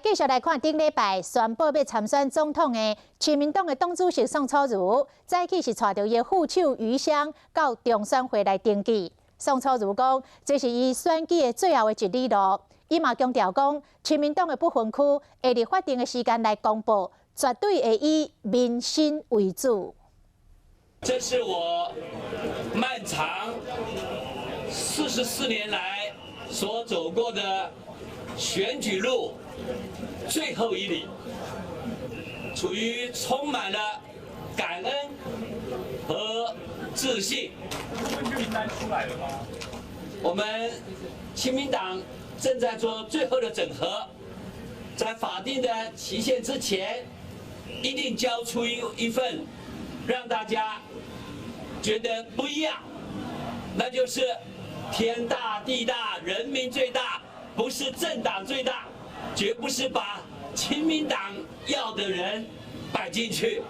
继续来看顶礼拜宣布要参选总统的亲民党的党主席宋楚瑜，早起是带着伊副手余湘到中选会来登记。宋楚瑜讲，这是伊选举的最后的一里路。伊嘛强调讲，亲民党的不分区会伫法定的时间来公布，绝对会以民心为主。这是我漫长44年来所走过的选举路最后一里，处于充满了感恩和自信。名单出来了吗？我们亲民党正在做最后的整合，在法定的期限之前，一定交出一份让大家觉得不一样，那就是天大地大，人民最大，不是政党最大，绝不是把亲民党要的人摆进去。